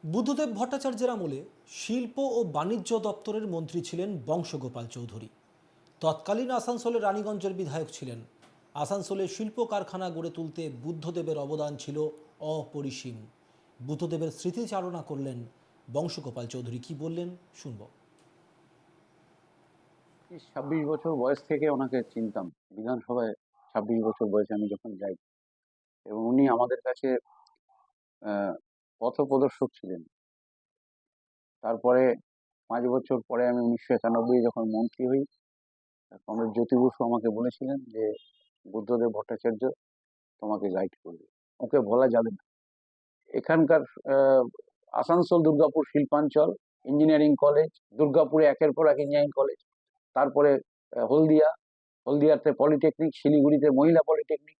বুদ্ধদেব ভট্টাচার্যের আমলে শিল্প ও বাণিজ্য দপ্তরের মন্ত্রী ছিলেন বংশগোপাল চৌধুরী। তৎকালীন আসানসোলের রানীগঞ্জের বিধায়ক ছিলেন। আসানসোলে শিল্প কারখানা গড়ে তুলতে বুদ্ধদেবের অবদান ছিল অপরিসীম। বুদ্ধদেবের স্মৃতিচারণা করলেন বংশগোপাল চৌধুরী। কি বললেন শুনব। 26 বছর বয়স থেকে ওনাকে চিনতাম। বিধানসভায় 26 বছর বয়সে আমি যখন যাই, এবং উনি আমাদের কাছে পথপ্রদর্শক ছিলেন। তারপরে 5 বছর পরে আমি 1991 যখন মন্ত্রী হই, কমরেড জ্যোতি বসু আমাকে বলেছিলেন যে বুদ্ধদেব ভট্টাচার্য তোমাকে গাইড করবে, ওকে বলা যাবে না। এখানকার আসানসোল দুর্গাপুর শিল্পাঞ্চল ইঞ্জিনিয়ারিং কলেজ, দুর্গাপুরে একের পর এক ইঞ্জিনিয়ারিং কলেজ, তারপরে হলদিয়াতে পলিটেকনিক, শিলিগুড়িতে মহিলা পলিটেকনিক।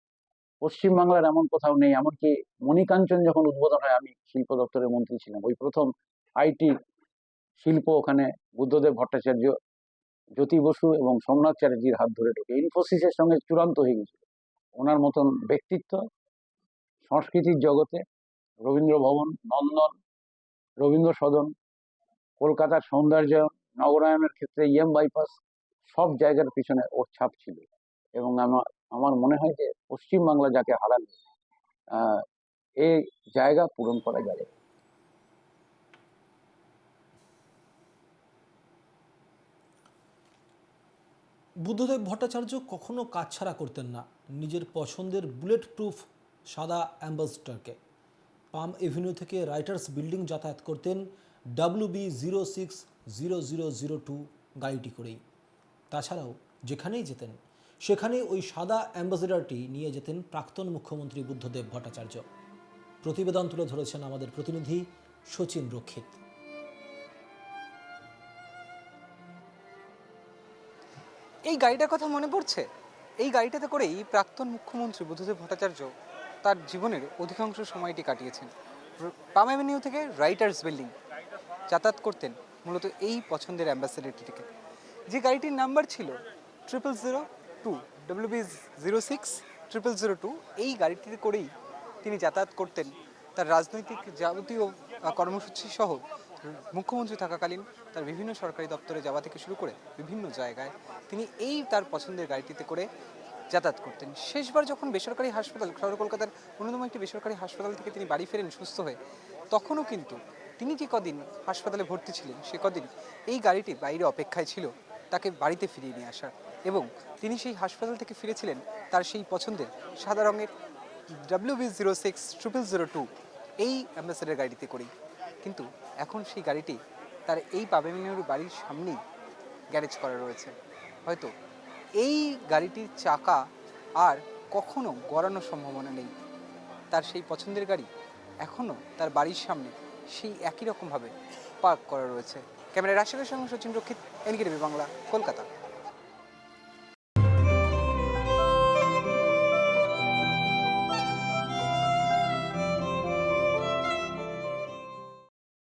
পশ্চিমবাংলার এমন কোথাও নেই। এমনকি মণিকাঞ্চন যখন উদ্বোধন হয়, আমি শিল্প দপ্তরের মন্ত্রী ছিলাম, ওই প্রথম আইটি শিল্প ওখানে বুদ্ধদেব ভট্টাচার্য, জ্যোতি বসু এবং সোমনাথ চ্যাটার্জির হাত ধরে ঢোকে। ইনফোসিসের সঙ্গে চূড়ান্ত হয়ে গেছিল। ওনার মতন ব্যক্তিত্ব সংস্কৃতির জগতে রবীন্দ্র ভবন, নন্দন, রবীন্দ্র সদন, কলকাতার সৌন্দর্য, নগরায়নের ক্ষেত্রে বাইপাস, সব জায়গার পিছনে ওর ছাপ ছিল। এবং আমার মনে হয় যে পশ্চিমবাংলা যাকে হারালো, এই জায়গা পূরণ করা যাবে। বুদ্ধদেব ভট্টাচার্য কখনো কাছছাড়া করতেন না নিজের পছন্দের বুলেট প্রুফ সাদা অ্যাম্বাসেডরকে। পাম এভিনিউ থেকে রাইটার্স বিল্ডিং যাতায়াত করতেন WB060002 গাড়িটি করেই। তাছাড়াও যেখানেই যেতেন সেখানেই ওই সাদা অ্যাম্বাসেডরটি নিয়ে যেতেন প্রাক্তন মুখ্যমন্ত্রী বুদ্ধদেব ভট্টাচার্য। প্রতিবেদন তুলে ধরেছেন আমাদের প্রতিনিধি সচিন রক্ষিত। এই গাড়িটার কথা মনে পড়ছে। এই গাড়িটাতে করেই প্রাক্তন মুখ্যমন্ত্রী বুদ্ধদেব ভট্টাচার্য তার জীবনের অধিকাংশ সময়টি কাটিয়েছেন। পাম অ্যাভিনিউ থেকে রাইটার্স বিল্ডিং যাতায়াত করতেন মূলত এই পছন্দের অ্যাম্বাসেডরটি থেকে, যে গাড়িটির নাম্বার ছিল 0002 WB060002। এই গাড়িটিতে করেই তিনি যাতায়াত করতেন তার রাজনৈতিক যাবতীয় কর্মসূচি সহ মুখ্যমন্ত্রী থাকাকালীন তার বিভিন্ন সরকারি দপ্তরে যাওয়া থেকে শুরু করে বিভিন্ন জায়গায় তিনি এই তার পছন্দের গাড়িটিতে করে যাতায়াত করতেন। শেষবার যখন বেসরকারি হাসপাতাল, শহর কলকাতার অন্যতম একটি বেসরকারি হাসপাতাল থেকে তিনি বাড়ি ফেরেন সুস্থ হয়ে, তখনও কিন্তু তিনি যে কদিন হাসপাতালে ভর্তি ছিলেন সে কদিন এই গাড়িটি বাইরে অপেক্ষায় ছিল তাকে বাড়িতে ফিরিয়ে নিয়ে আসার। এবং তিনি সেই হাসপাতাল থেকে ফিরেছিলেন তার সেই পছন্দের সাদা রঙের WB060002 এই অ্যাম্বাসেডর গাড়িতে করেই। কিন্তু এখন সেই গাড়িটি তার এই পাবেমিনুর বাড়ির সামনেই গ্যারেজ করা রয়েছে। হয়তো এই গাড়িটির চাকা আর কখনো গড়ানোর সম্ভাবনা নেই। তার সেই পছন্দের গাড়ি এখনও তার বাড়ির সামনে সেই একই রকমভাবে পার্ক করা রয়েছে। ক্যামেরায় রাশিদের সঙ্গে সচিন রক্ষিত, NKTV বাংলা, কলকাতা।